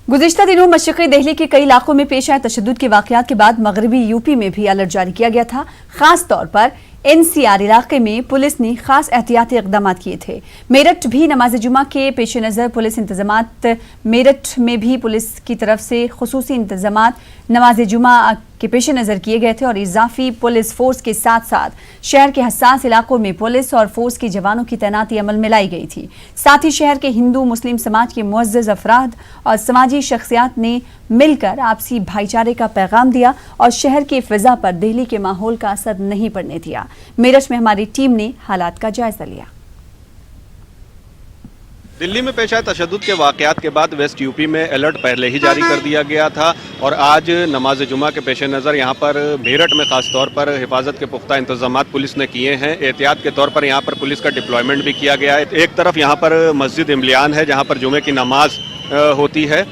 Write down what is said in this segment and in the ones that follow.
गुज़िश्ता दिनों मशरक़ी दिल्ली के कई इलाकों में पेश आए तशद्दुद के वाक़यात के बाद मगरबी यूपी में भी अलर्ट जारी किया गया था। खास तौर पर एनसीआर इलाके में पुलिस ने खास एहतियाती इक़दाम किए थे। मेरठ भी नमाज जुमा के पेश नज़र पुलिस इंतज़ामात, मेरठ में भी पुलिस की तरफ से खुसूसी इंतज़ामात नमाज जुमा के पेश नज़र किए गए थे और इजाफी पुलिस फोर्स के साथ साथ शहर के हसास इलाकों में पुलिस और फोर्स के जवानों की तैनाती अमल में लाई गई थी। साथ ही शहर के हिंदू मुस्लिम समाज के मुअज़्ज़ज़ अफराद और समाजी शख्सियात ने मिलकर आपसी भाईचारे का पैगाम दिया और शहर की फिजा पर दिल्ली के माहौल का असर नहीं पड़ने दिया। मेरठ में हमारी टीम ने हालात का जायजा लिया। दिल्ली में पेश आए तशद्दुद के वाक़यात के बाद वेस्ट यूपी में अलर्ट पहले ही जारी कर दिया गया था और आज नमाज जुमा के पेश नज़र यहाँ पर मेरठ में ख़ास तौर पर हिफाजत के पुख्ता इंतजामात पुलिस ने किए हैं। एहतियात के तौर पर यहाँ पर पुलिस का डिप्लॉयमेंट भी किया गया है। एक तरफ यहाँ पर मस्जिद इमलियान है जहाँ पर जुमे की नमाज होती है,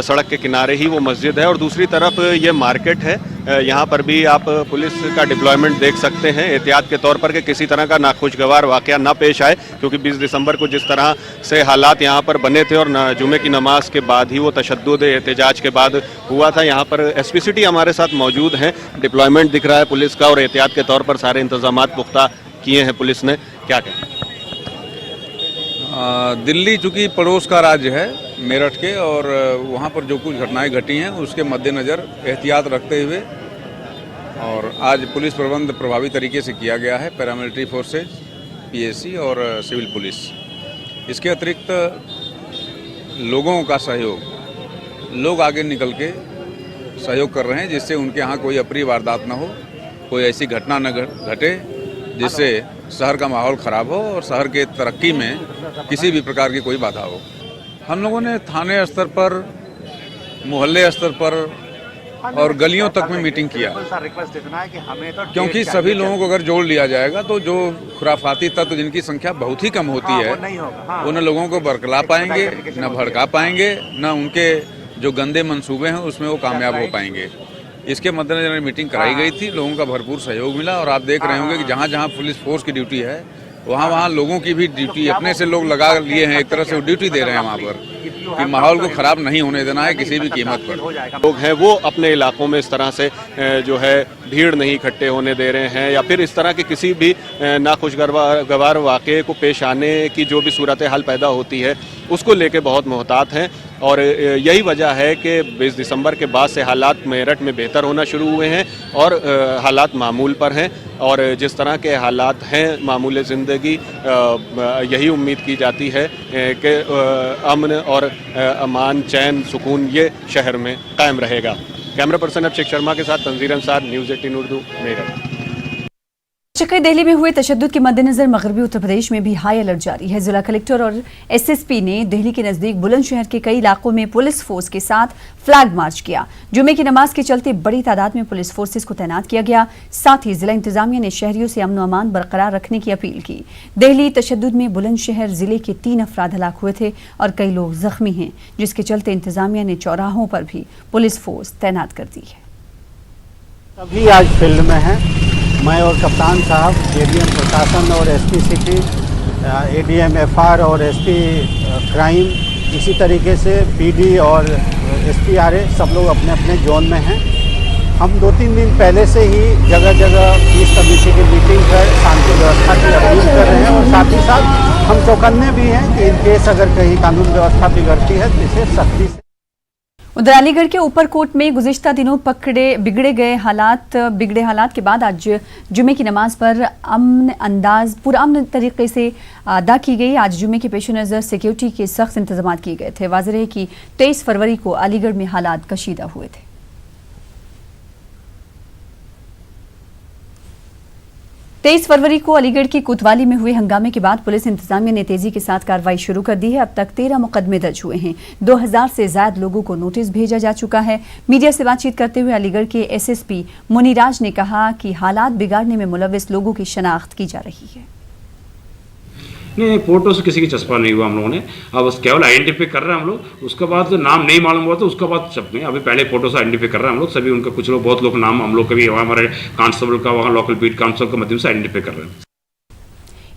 सड़क के किनारे ही वो मस्जिद है और दूसरी तरफ ये मार्केट है। यहाँ पर भी आप पुलिस का डिप्लॉयमेंट देख सकते हैं एहतियात के तौर पर कि किसी तरह का नाखुशगवार वाक़या ना पेश आए, क्योंकि 20 दिसंबर को जिस तरह से हालात यहाँ पर बने थे और जुमे की नमाज के बाद ही वो तशद्दुद एहतजाज के बाद हुआ था। यहाँ पर एसपी सिटी हमारे साथ मौजूद हैं, डिप्लॉयमेंट दिख रहा है पुलिस का और एहतियात के तौर पर सारे इंतजामात पुख्ता किए हैं पुलिस ने। क्या कहें? दिल्ली चूँकि पड़ोस का राज्य है मेरठ के और वहाँ पर जो कुछ घटनाएं घटी हैं उसके मद्देनज़र एहतियात रखते हुए और आज पुलिस प्रबंध प्रभावी तरीके से किया गया है। पैरामिलिट्री फोर्सेज, पीएसी और सिविल पुलिस। इसके अतिरिक्त लोगों का सहयोग, लोग आगे निकल के सहयोग कर रहे हैं जिससे उनके यहाँ कोई अप्रिय वारदात न हो, कोई ऐसी घटना न घटे जिससे शहर का माहौल ख़राब हो और शहर के तरक्की में किसी भी प्रकार की कोई बाधा हो। हम लोगों ने थाने स्तर पर, मोहल्ले स्तर पर और गलियों तक में मीटिंग किया, क्योंकि सभी लोगों को अगर जोड़ लिया जाएगा तो जो खुराफाती तत्व जिनकी संख्या बहुत ही कम होती है वो न लोगों को बरकला पाएंगे, न भड़का पाएंगे, न उनके जो गंदे मंसूबे हैं उसमें वो कामयाब हो पाएंगे। इसके मद्देनजर मीटिंग कराई गई थी, लोगों का भरपूर सहयोग मिला और आप देख रहे होंगे कि जहाँ जहाँ पुलिस फोर्स की ड्यूटी है वहाँ लोगों की भी ड्यूटी अपने से लोग लगा लिए हैं, एक तरह से वो ड्यूटी दे रहे हैं वहाँ पर कि माहौल को ख़राब नहीं होने देना है किसी भी कीमत पर। लोग हैं वो अपने इलाकों में इस तरह से जो है भीड़ नहीं इकट्ठे होने दे रहे हैं या फिर इस तरह के किसी भी नाखुशगवार वाक़े को पेश आने की जो भी सूरत हाल पैदा होती है उसको लेके बहुत मोहतात हैं और यही वजह है कि 20 दिसंबर के बाद से हालात मेरठ में बेहतर होना शुरू हुए हैं और हालात मामूल पर हैं और जिस तरह के हालात हैं मामूल ज़िंदगी, यही उम्मीद की जाती है कि अमन और अमान, चैन, सुकून ये शहर में कायम रहेगा। कैमरा पर्सन अभिषेक शर्मा के साथ तंजीर अंसार, न्यूज़ 18 उर्दू, मेरठ। मशरक़ी दिल्ली में हुए तशद्दुद के मद्देनजर मगरबी उत्तर प्रदेश में भी हाई अलर्ट जारी है। जिला कलेक्टर और एसएसपी ने दिल्ली के नजदीक बुलंदशहर के कई इलाकों में पुलिस फोर्स के साथ फ्लैग मार्च किया। जुमे की नमाज के चलते बड़ी तादाद में पुलिस फोर्सेस को तैनात किया गया। साथ ही जिला इंतजामिया ने शहरियों से अमन अमान बरकरार रखने की अपील की। दिल्ली तशद्दुद में बुलंदशहर जिले के 3 अफराद हलाक हुए थे और कई लोग जख्मी हैं, जिसके चलते इंतजामिया ने चौराहों पर भी पुलिस फोर्स तैनात कर दी है। सभी आज फील्ड में हैं। मैं और कप्तान साहब, एडीएम प्रशासन और एसपी सिटी, एडीएम एफआर और एसपी क्राइम, इसी तरीके से पीडी और एसपीआरए सब लोग अपने अपने जोन में हैं। हम 2-3 दिन पहले से ही जगह जगह पुलिस कमेटी की मीटिंग कर शांति व्यवस्था की अपील कर रहे हैं और साथ ही साथ हम चौकन्ने भी हैं कि इन केस अगर कहीं कानून व्यवस्था बिगड़ती है तो इसे सख्ती से। उधर अलीगढ़ के ऊपरकोट में गुज़िश्ता दिनों बिगड़े हालात के बाद आज जुमे की नमाज पर पुरअमन तरीके से अदा की गई। आज जुमे के पेश नज़र सिक्योरिटी के सख्त इंतजाम किए गए थे। वाज़ेह है कि 23 फरवरी को अलीगढ़ में हालात कशीदा हुए थे। 23 फरवरी को अलीगढ़ की कोतवाली में हुए हंगामे के बाद पुलिस इंतजामिया ने तेजी के साथ कार्रवाई शुरू कर दी है। अब तक 13 मुकदमे दर्ज हुए हैं। 2000 से ज्यादा लोगों को नोटिस भेजा जा चुका है। मीडिया से बातचीत करते हुए अलीगढ़ के एसएसपी मुनीराज ने कहा कि हालात बिगाड़ने में मुलविस लोगों की शनाख्त की जा रही है। नहीं, फोटो से किसी की चस्पा नहीं हुआ हम लोगों ने। अब बस केवल आइडेंटिफाई कर रहे हैं हम लोग। उसके बाद तो नाम नहीं मालूम हुआ तो उसके बाद सब में अभी पहले फोटो से आइडेंटिफाई कर रहे हैं हम लोग। सभी उनका कुछ लोग, बहुत लोग नाम हम लोग के भी हमारे कांस्टेबल का, वहाँ लोकल बीट कांस्टेबल के माध्यम से आइडेंटिफाई कर रहे हैं।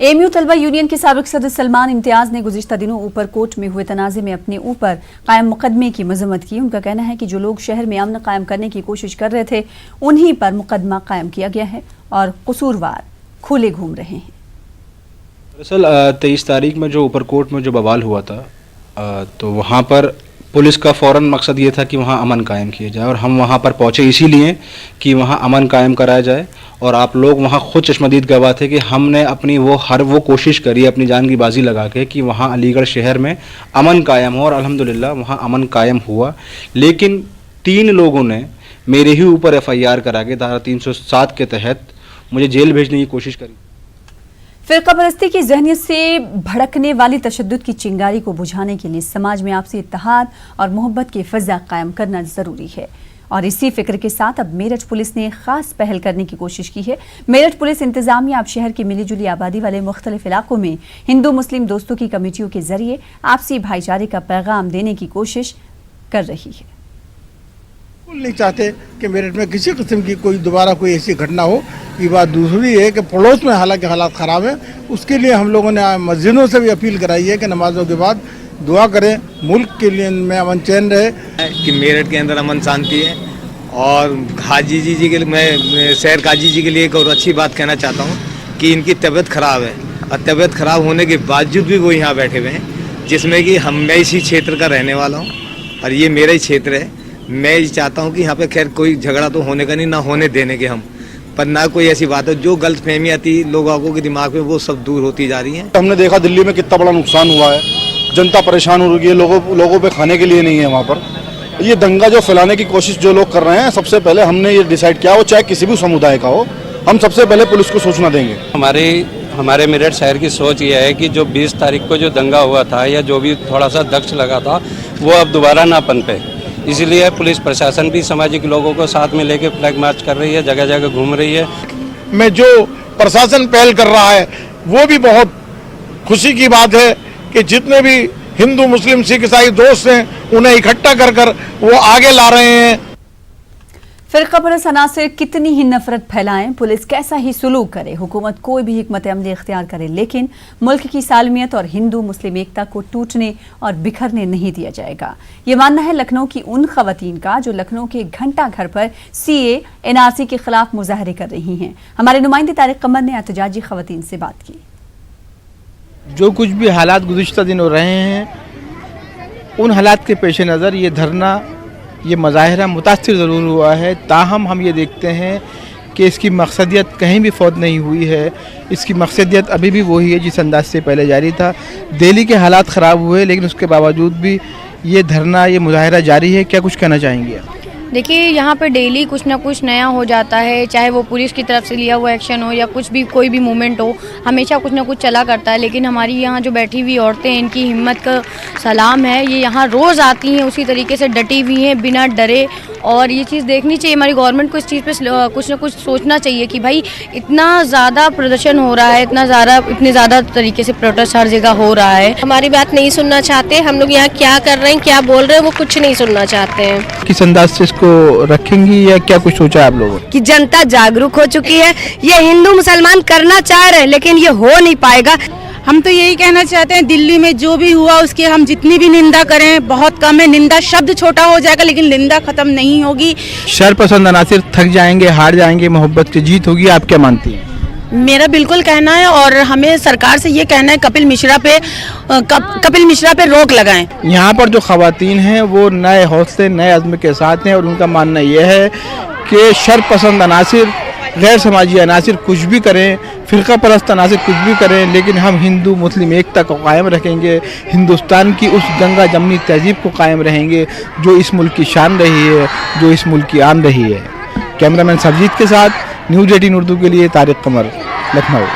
एएमयू तलबा यूनियन के साबिक सदर सलमान इम्तियाज ने गुज़िश्ता दिनों ऊपर कोट में हुए तनाज़े में अपने ऊपर कायम मुकदमे की मजम्मत की। उनका कहना है कि जो लोग शहर में अमन कायम करने की कोशिश कर रहे थे उन्हीं पर मुकदमा कायम किया गया है और कसूरवार खुले घूम रहे हैं। दरअसल 23 तारीख में जो ऊपरकोट में जो बवाल हुआ था तो वहाँ पर पुलिस का फ़ौरन मकसद ये था कि वहाँ अमन कायम किया जाए और हम वहाँ पर पहुँचे इसीलिए कि वहाँ अमन कायम कराया जाए। और आप लोग वहाँ खुद चश्मदीद गवाह थे कि हमने अपनी वो कोशिश करी अपनी जान की बाजी लगा के कि वहाँ अलीगढ़ शहर में अमन कायम हो और अल्हम्दुलिल्लाह वहाँ अमन कायम हुआ। लेकिन 3 लोगों ने मेरे ही ऊपर FIR करा के धारा 307 के तहत मुझे जेल भेजने की कोशिश करी। फिरका परस्ती की ज़हनियत से भड़कने वाली तशद्दुद की चिंगारी को बुझाने के लिए समाज में आपसी इत्तेहाद और मोहब्बत की फ़ज़ा कायम करना ज़रूरी है और इसी फिक्र के साथ अब मेरठ पुलिस ने खास पहल करने की कोशिश की है। मेरठ पुलिस इंतजामिया अब शहर की मिलीजुली आबादी वाले मुख्तलिफ इलाकों में हिंदू मुस्लिम दोस्तों की कमेटियों के जरिए आपसी भाईचारे का पैगाम देने की कोशिश कर रही है। नहीं चाहते कि मेरठ में किसी किस्म की कोई दोबारा कोई ऐसी घटना हो। ये बात दूसरी है कि पड़ोस में हालांकि हालात ख़राब है, उसके लिए हम लोगों ने मस्जिदों से भी अपील कराई है कि नमाजों के बाद दुआ करें, मुल्क के लिए में अमन चैन रहे। कि मेरठ के अंदर अमन शांति है और हाजी जी के लिए मैं शहर काजी जी के लिए एक और अच्छी बात कहना चाहता हूँ कि इनकी तबीयत ख़राब है और तबीयत ख़राब होने के बावजूद भी वो यहाँ बैठे हुए हैं, जिसमें कि मैं इसी क्षेत्र का रहने वाला हूँ और ये मेरा ही क्षेत्र है। मैं ये चाहता हूँ कि यहाँ पे खैर कोई झगड़ा तो होने का नहीं, ना होने देने के हम, पर ना कोई ऐसी बात है जो गलत फहमी आती लोगों के दिमाग में वो सब दूर होती जा रही है। हमने देखा दिल्ली में कितना बड़ा नुकसान हुआ है, जनता परेशान हो रही है, लोगों पे खाने के लिए नहीं है वहाँ पर। ये दंगा जो फैलाने की कोशिश जो लोग कर रहे हैं, सबसे पहले हमने ये डिसाइड किया, वो चाहे किसी भी समुदाय का हो, हम सबसे पहले पुलिस को सूचना देंगे। हमारे मेरठ शहर की सोच ये है कि जो 20 तारीख को जो दंगा हुआ था या जो भी थोड़ा सा दक्ष लगा था वो अब दोबारा ना पनपे, इसलिए पुलिस प्रशासन भी सामाजिक लोगों को साथ में लेके फ्लैग मार्च कर रही है, जगह जगह घूम रही है। में जो प्रशासन पहल कर रहा है वो भी बहुत खुशी की बात है कि जितने भी हिंदू मुस्लिम सिख ईसाई दोस्त हैं उन्हें इकट्ठा कर वो आगे ला रहे हैं। फिरका परस्त अनासिर कितनी ही नफरत फैलाएं, पुलिस कैसा ही सुलूक करे, हुकूमत कोई भी हिकमत अमली इख्तियार करे, लेकिन मुल्क की सालमियत और हिंदू मुस्लिम एकता को टूटने और बिखरने नहीं दिया जाएगा। ये मानना है लखनऊ की उन खवातीन का जो लखनऊ के घंटा घर पर CA NRC के खिलाफ मुजाहरे कर रही हैं। हमारे नुमाइंदे तारिक कमर ने एहतजाजी खवातीन से बात की। जो कुछ भी हालात गुज़िश्ता दिन हो रहे हैं उन हालात के पेश नज़र ये धरना, ये मुजाहरा मुतासिर ज़रूर हुआ है, ताहम हम ये देखते हैं कि इसकी मकसदियत कहीं भी फौत नहीं हुई है। इसकी मकसदियत अभी भी वही है जिस अंदाज से पहले जारी था। दिल्ली के हालात ख़राब हुए लेकिन उसके बावजूद भी ये धरना, ये मुजाहरा जारी है। क्या कुछ कहना चाहेंगे? देखिए, यहाँ पर डेली कुछ ना कुछ नया हो जाता है, चाहे वो पुलिस की तरफ से लिया हुआ एक्शन हो या कुछ भी कोई भी मूवमेंट हो, हमेशा कुछ ना कुछ चला करता है। लेकिन हमारी यहाँ जो बैठी हुई औरतें हैं, इनकी हिम्मत का सलाम है। ये यहाँ रोज़ आती हैं, उसी तरीके से डटी हुई हैं, बिना डरे। और ये चीज़ देखनी चाहिए, हमारी गवर्नमेंट को इस चीज़ पे कुछ ना कुछ सोचना चाहिए कि भाई इतना ज़्यादा प्रदर्शन हो रहा है, इतने ज़्यादा तरीके से प्रोटेस्ट हर जगह हो रहा है। हमारी बात नहीं सुनना चाहते, हम लोग यहाँ क्या कर रहे हैं, क्या बोल रहे हैं, वो कुछ नहीं सुनना चाहते हैं। किस अंदाज से इसको रखेंगी या क्या कुछ सोचा है आप लोगों ने? कि जनता जागरूक हो चुकी है, ये हिंदू मुसलमान करना चाह रहे हैं लेकिन ये हो नहीं पाएगा। हम तो यही कहना चाहते हैं, दिल्ली में जो भी हुआ उसके हम जितनी भी निंदा करें बहुत कम है। निंदा शब्द छोटा हो जाएगा लेकिन निंदा खत्म नहीं होगी। शरपसंद अनासिर थक जाएंगे, हार जाएंगे, मोहब्बत की जीत होगी। आप क्या मानती हैं? मेरा बिल्कुल कहना है और हमें सरकार से ये कहना है कपिल मिश्रा पे रोक लगाएं। यहाँ पर जो खवातीन हैं वो नए हौसले, नए अज़्म के साथ हैं और उनका मानना यह है कि शरपसंद अनासिर, गैर समाजी अनासिर कुछ भी करें, फ़िरका परस्त अनासिर कुछ भी करें, लेकिन हम हिंदू मुस्लिम एकता को कायम रखेंगे। हिंदुस्तान की उस गंगा जमनी तहजीब को कायम रहेंगे जो इस मुल्क की शान रही है, जो इस मुल्क की आन रही है। कैमरामैन सरजीत के साथ न्यूज़ 18 उर्दू के लिए तारिक कमर, लखनऊ।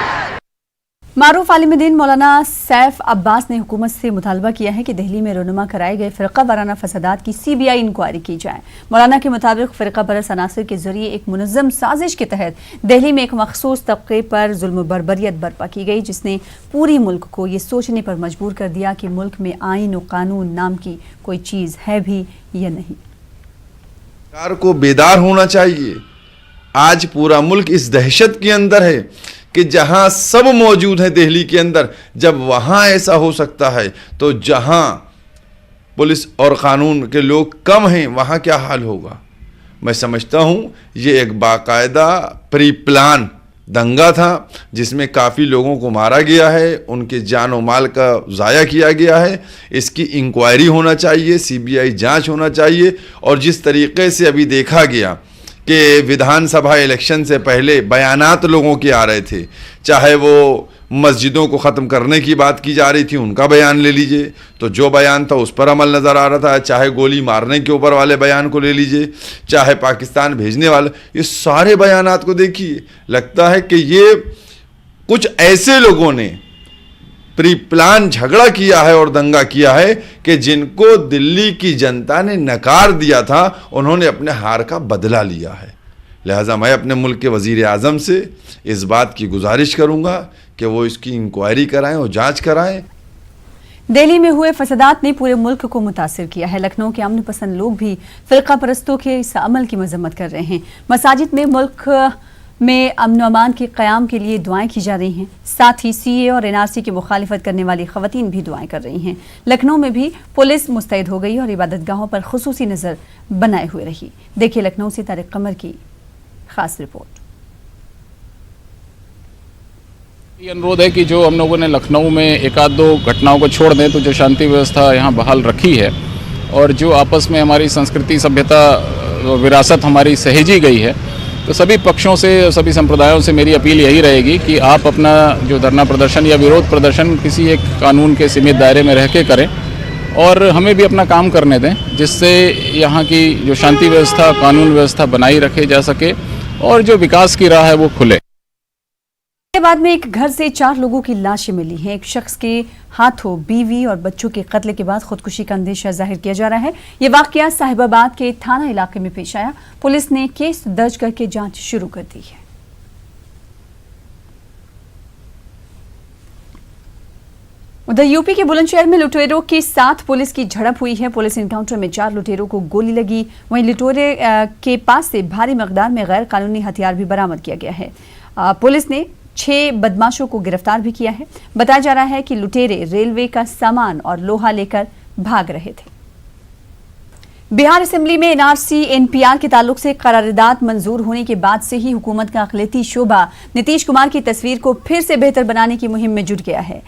मारूफ आलिम दीन मौलाना सैफ अब्बास ने हुकूमत से मुतालबा किया है कि दिल्ली में रहनुमा कराए गए फ़िरका वाराना फसादात की CBI इंक्वायरी की जाए। मौलाना के मुताबिक फ़िरका परस्त अनासिर के जरिए एक मुनज़्ज़म साजिश के तहत दिल्ली में एक मखसूस तबके पर जुल्म बर्बरियत बर्पा की गई, जिसने पूरी मुल्क को ये सोचने पर मजबूर कर दिया कि मुल्क में आइन और कानून नाम की कोई चीज़ है भी या नहीं। सरकार को बेदार होना चाहिए। आज पूरा मुल्क इस दहशत के अंदर है कि जहां सब मौजूद है दिल्ली के अंदर, जब वहां ऐसा हो सकता है तो जहां पुलिस और कानून के लोग कम हैं वहां क्या हाल होगा। मैं समझता हूं ये एक बाकायदा प्री प्लान दंगा था जिसमें काफ़ी लोगों को मारा गया है, उनके जान और माल का ज़ाया किया गया है। इसकी इंक्वायरी होना चाहिए, सीबीआई जांच होना चाहिए। और जिस तरीके से अभी देखा गया कि विधानसभा इलेक्शन से पहले बयानात लोगों के आ रहे थे, चाहे वो मस्जिदों को ख़त्म करने की बात की जा रही थी, उनका बयान ले लीजिए तो जो बयान था उस पर अमल नज़र आ रहा था, चाहे गोली मारने के ऊपर वाले बयान को ले लीजिए, चाहे पाकिस्तान भेजने वाले, ये सारे बयानात को देखिए। लगता है कि ये कुछ ऐसे लोगों ने प्री प्लान झगड़ा किया है और दंगा किया है कि जिनको दिल्ली की जनता ने नकार दिया था, उन्होंने अपने हार का बदला लिया है। लिहाजा मैं अपने मुल्क के वज़ीर आज़म से इस बात की गुजारिश करूँगा कि वो इसकी इंक्वायरी कराएं और जांच कराएं। दिल्ली में हुए फसादात ने पूरे मुल्क को मुतासिर किया है। लखनऊ के अमन पसंद लोग भी फ़िरका परस्तों के इस अमल की मजम्मत कर रहे हैं। मसाजिद में मुल्क में अमन अमान के क़याम के लिए दुआएं की जा रही हैं। साथ ही सीए और एनआरसी की मुखालिफत करने वाली ख़वातीन भी दुआएं कर रही हैं। लखनऊ में भी पुलिस मुस्तैद हो गई और इबादतगाहों पर खुसूसी नज़र बनाए हुए रही। देखिए लखनऊ से तारिक कमर की खास रिपोर्ट। ये अनुरोध है कि जो हम लोगों ने लखनऊ में एक आध दो घटनाओं को छोड़ दें तो जो शांति व्यवस्था यहाँ बहाल रखी है और जो आपस में हमारी संस्कृति सभ्यता विरासत हमारी सहेजी गई है, तो सभी पक्षों से, सभी संप्रदायों से मेरी अपील यही रहेगी कि आप अपना जो धरना प्रदर्शन या विरोध प्रदर्शन किसी एक कानून के सीमित दायरे में रह के करें और हमें भी अपना काम करने दें, जिससे यहाँ की जो शांति व्यवस्था, कानून व्यवस्था बनाई रखे जा सके और जो विकास की राह है वो खुले। बाद में एक घर से 4 लोगों की लाशें मिली हैं। एक शख्स के हाथों बीवी और बच्चों के कत्ल के बाद खुदकुशी का अंदेशा जाहिर किया जा रहा है। ये वाकया साहिबाबाद के थाना इलाके में पेश आया। पुलिस ने केस दर्ज करके जांच शुरू कर दी है। उधर यूपी के बुलंदशहर में लुटेरों के साथ पुलिस की झड़प हुई है। पुलिस इनकाउंटर में 4 लुटेरों को गोली लगी। वहीं लुटेरे के पास से भारी मकदार में गैर कानूनी हथियार भी बरामद किया गया है। पुलिस ने 6 बदमाशों को गिरफ्तार भी किया है। बताया जा रहा है कि लुटेरे रेलवे का सामान और लोहा लेकर भाग रहे थे। बिहार असेंबली में एनआरसी एनपीआर के ताल्लुक से करारदाद मंजूर होने के बाद से ही हुकूमत का अक़लियती शोबा नीतीश कुमार की तस्वीर को फिर से बेहतर बनाने की मुहिम में जुट गया है।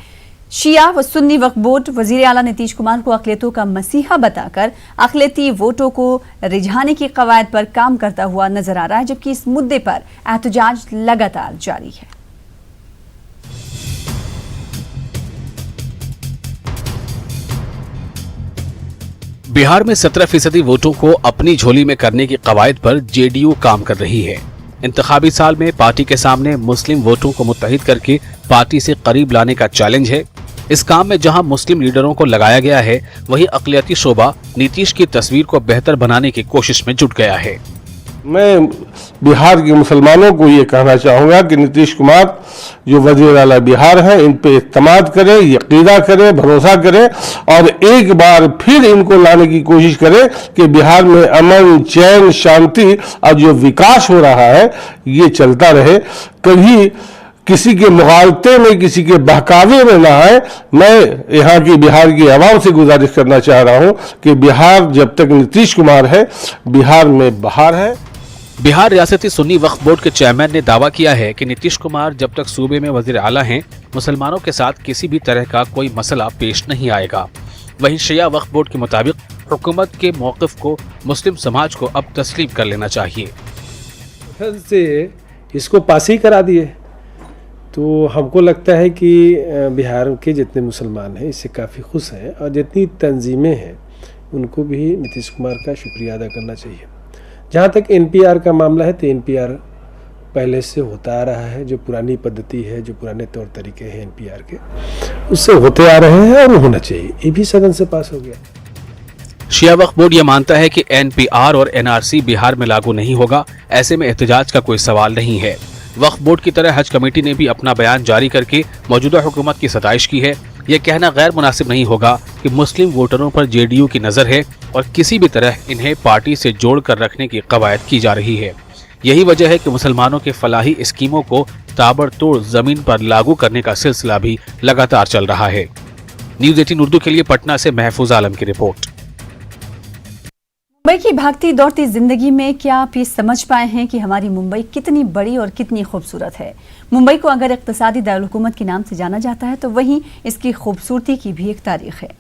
शिया व सुन्नी वक्फ बोर्ड वजीर आला नीतीश कुमार को अक़लियतों का मसीहा बताकर अक़लियती वोटों को रिझाने की कवायद पर काम करता हुआ नजर आ रहा है, जबकि इस मुद्दे पर एहतजाज लगातार जारी है। बिहार में 17% वोटों को अपनी झोली में करने की कवायद पर जेडीयू काम कर रही है। इंतखाबी साल में पार्टी के सामने मुस्लिम वोटों को मुत्तहिद करके पार्टी से करीब लाने का चैलेंज है। इस काम में जहां मुस्लिम लीडरों को लगाया गया है, वहीं अक़लियती शोबा नीतीश की तस्वीर को बेहतर बनाने की कोशिश में जुट गया है। मैं बिहार के मुसलमानों को ये कहना चाहूँगा कि नीतीश कुमार जो वज़ीर आला बिहार हैं, इन पे इत्मीनान करें, यकीदा करें, भरोसा करें और एक बार फिर इनको लाने की कोशिश करें कि बिहार में अमन, चैन, शांति और जो विकास हो रहा है ये चलता रहे। कभी किसी के मुगालते में, किसी के बहकावे में ना आए। मैं यहाँ की बिहार की आवाम से गुजारिश करना चाह रहा हूँ कि बिहार जब तक नीतीश कुमार है, बिहार में बहार है। बिहार रियासती सुन्नी वक्फ बोर्ड के चेयरमैन ने दावा किया है कि नीतीश कुमार जब तक सूबे में वजीर आला हैं, मुसलमानों के साथ किसी भी तरह का कोई मसला पेश नहीं आएगा। वहीं शिया वक्फ बोर्ड के मुताबिक हुकूमत के मौक़िफ़ को मुस्लिम समाज को अब तस्लीम कर लेना चाहिए। से इसको पास ही करा दिए तो हमको लगता है कि बिहार के जितने मुसलमान हैं इससे काफ़ी खुश हैं और जितनी तंजीमें हैं उनको भी नीतीश कुमार का शुक्रिया अदा करना चाहिए। जहाँ तक एनपीआर का मामला है तो एनपीआर पहले से होता आ रहा है। जो पुरानी पद्धति है, जो पुराने तौर तरीके हैं एनपीआर के, उससे होते आ रहे हैं और होना चाहिए। ये भी सदन से पास हो गया। शिया वक्फ बोर्ड यह मानता है कि एनपीआर और एनआरसी बिहार में लागू नहीं होगा। ऐसे में एहतजाज का कोई सवाल नहीं है। वक्फ बोर्ड की तरह हज कमेटी ने भी अपना बयान जारी करके मौजूदा हुकूमत की सताइश की है। यह कहना गैर मुनासिब नहीं होगा कि मुस्लिम वोटरों पर जेडीयू की नज़र है और किसी भी तरह इन्हें पार्टी से जोड़ कर रखने की कवायद की जा रही है। यही वजह है कि मुसलमानों के फलाही स्कीमों को ताबड़तोड़ जमीन पर लागू करने का सिलसिला भी लगातार चल रहा है। न्यूज़ 18 उर्दू के लिए पटना से महफूज आलम की रिपोर्ट। मुंबई की भागती दौड़ती जिंदगी में क्या आप ये समझ पाए हैं कि हमारी मुंबई कितनी बड़ी और कितनी खूबसूरत है। मुंबई को अगर इक्तिसादी दारुल-हुकूमत के नाम से जाना जाता है तो वहीं इसकी खूबसूरती की भी एक तारीख है।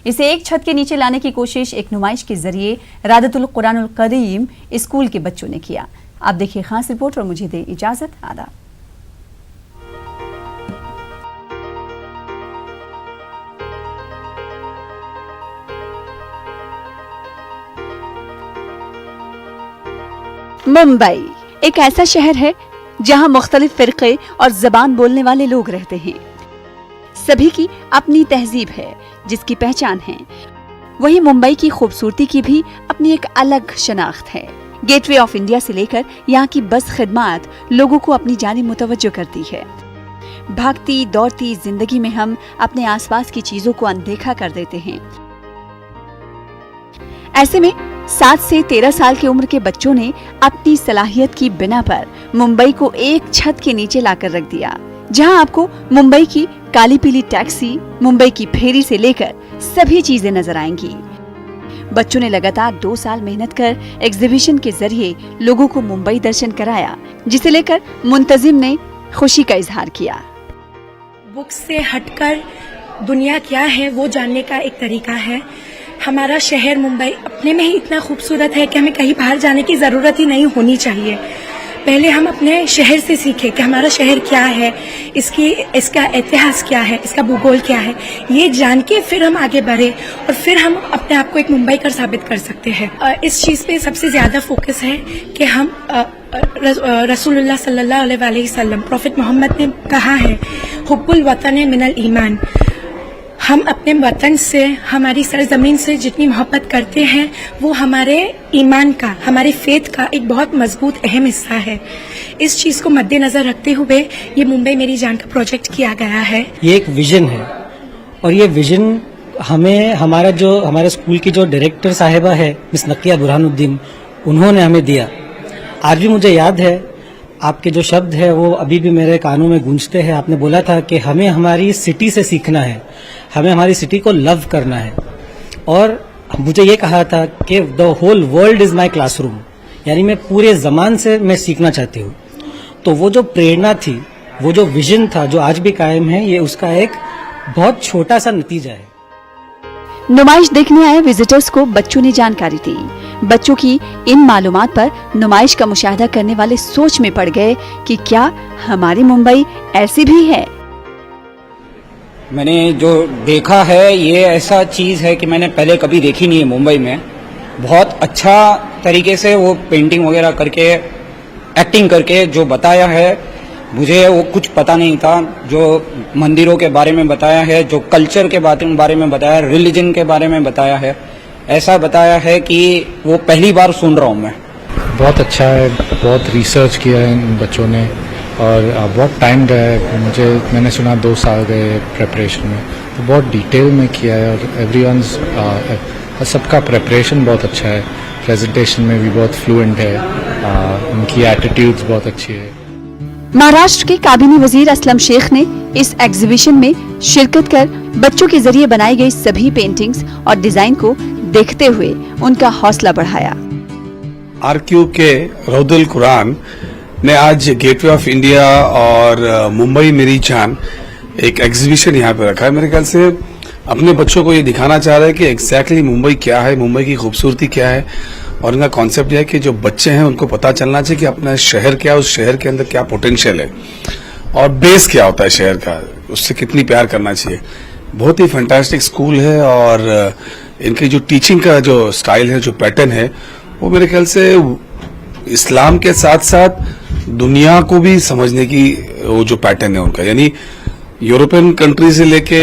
इसे एक छत के नीचे लाने की कोशिश एक नुमाइश के जरिए रादतुल कुरानुल करीम स्कूल के बच्चों ने किया। आप देखिए खास रिपोर्ट और मुझे दे इजाजत। आदाब। मुंबई एक ऐसा शहर है जहां मुख्तलिफ फिरके और जबान बोलने वाले लोग रहते हैं। सभी की अपनी तहजीब है जिसकी पहचान है। वहीं मुंबई की खूबसूरती की भी अपनी एक अलग शनाख्त है। गेटवे ऑफ इंडिया से लेकर यहाँ की बस खिदमत लोगों को अपनी जानिब मुतवज्जो करती है। भागती दौड़ती जिंदगी में हम अपने आसपास की चीजों को अनदेखा कर देते हैं। ऐसे में 7 से 13 साल की उम्र के बच्चों ने अपनी सलाहियत की बिना पर मुंबई को एक छत के नीचे लाकर रख दिया, जहां आपको मुंबई की काली पीली टैक्सी, मुंबई की फेरी से लेकर सभी चीजें नजर आएंगी। बच्चों ने लगातार 2 साल मेहनत कर एग्जीबिशन के जरिए लोगों को मुंबई दर्शन कराया, जिसे लेकर मुंतजिम ने खुशी का इजहार किया। बुक से हटकर दुनिया क्या है वो जानने का एक तरीका है। हमारा शहर मुंबई अपने में ही इतना खूबसूरत है कि हमें कहीं बाहर जाने की ज़रूरत ही नहीं होनी चाहिए। पहले हम अपने शहर से सीखें कि हमारा शहर क्या है, इसका इतिहास क्या है, इसका भूगोल क्या है। ये जान के फिर हम आगे बढ़े और फिर हम अपने आप को एक मुंबई कर साबित कर सकते हैं। इस चीज़ पे सबसे ज़्यादा फोकस है कि हम रसूलुल्लाह सल्लल्लाहु अलैहि वसल्लम प्रॉफिट मोहम्मद ने कहा है, हुब्बुल वतन मिनल ईमान। हम अपने वतन से, हमारी सरजमीन से जितनी मोहब्बत करते हैं वो हमारे ईमान का, हमारे फेथ का एक बहुत मजबूत अहम हिस्सा है। इस चीज़ को मद्देनजर रखते हुए ये मुंबई मेरी जान का प्रोजेक्ट किया गया है। ये एक विजन है और ये विजन हमें हमारे स्कूल की जो डायरेक्टर साहिबा है मिस नकिया बुरहानुद्दीन, उन्होंने हमें दिया। आज भी मुझे याद है आपके जो शब्द है वो अभी भी मेरे कानों में गूंजते हैं। आपने बोला था कि हमें हमारी सिटी से सीखना है, हमें हमारी सिटी को लव करना है। और मुझे ये कहा था कि the whole world is my classroom, यानी मैं पूरे जमान से मैं सीखना चाहती हूँ। तो वो जो प्रेरणा थी, वो जो विजन था, जो आज भी कायम है, ये उसका एक बहुत छोटा सा नतीजा है। नुमाइश देखने आए विजिटर्स को बच्चों ने जानकारी दी। बच्चों की इन मालूमात पर नुमाइश का मुशाहदा करने वाले सोच में पड़ गए कि क्या हमारी मुंबई ऐसी भी है। मैंने जो देखा है ये ऐसा चीज़ है कि मैंने पहले कभी देखी नहीं है मुंबई में। बहुत अच्छा तरीके से वो पेंटिंग वगैरह करके, एक्टिंग करके जो बताया है, मुझे वो कुछ पता नहीं था। जो मंदिरों के बारे में बताया है, जो कल्चर के बारे में बताया, रिलीजन के बारे में बताया है, ऐसा बताया है कि वो पहली बार सुन रहा हूँ मैं। बहुत अच्छा है, बहुत रिसर्च किया है इन बच्चों ने और बहुत टाइम गया है। मैंने सुना 2 साल गए प्रेपरेशन में, तो बहुत डिटेल में किया है और एवरीवन्स सबका प्रेपरेशन बहुत अच्छा है। प्रेजेंटेशन में भी बहुत फ्लुएंट है, उनकी एटीट्यूड्स बहुत अच्छी है। महाराष्ट्र के काबीनी वजीर असलम शेख ने इस एग्जीबिशन में शिरकत कर बच्चों के जरिए बनाई गई सभी पेंटिंग्स और डिजाइन को देखते हुए उनका हौसला बढ़ाया। आरक्यू के रौदुल कुरान ने आज गेटवे ऑफ इंडिया और मुंबई मेरी जान एक एग्जीबिशन यहाँ पे रखा है। मेरे ख्याल से अपने बच्चों को ये दिखाना चाह रहे हैं कि एग्जैक्टली मुंबई क्या है, मुंबई की खूबसूरती क्या है। और उनका कॉन्सेप्ट यह है कि जो बच्चे हैं उनको पता चलना चाहिए कि अपना शहर क्या है, उस शहर के अंदर क्या पोटेंशियल है और बेस क्या होता है शहर का, उससे कितनी प्यार करना चाहिए। बहुत ही फैंटास्टिक स्कूल है और इनकी जो टीचिंग का जो स्टाइल है, जो पैटर्न है, वो मेरे ख्याल से इस्लाम के साथ साथ दुनिया को भी समझने की वो जो पैटर्न है उनका, यानी यूरोपियन कंट्री से लेके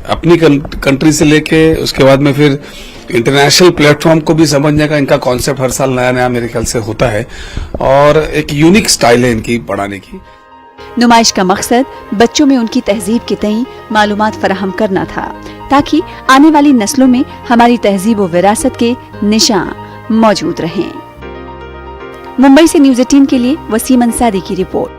अपनी कंट्री से लेके उसके बाद में फिर इंटरनेशनल प्लेटफॉर्म को भी समझने का इनका कॉन्सेप्ट हर साल नया नया मेरे ख्याल से होता है और एक यूनिक स्टाइल है इनकी पढ़ाने की। नुमाइश का मकसद बच्चों में उनकी तहजीब के तई मालूमात फराहम करना था, ताकि आने वाली नस्लों में हमारी तहजीब और विरासत के निशान मौजूद रहें। मुंबई से न्यूज़ 18 के लिए वसीम अंसारी की रिपोर्ट।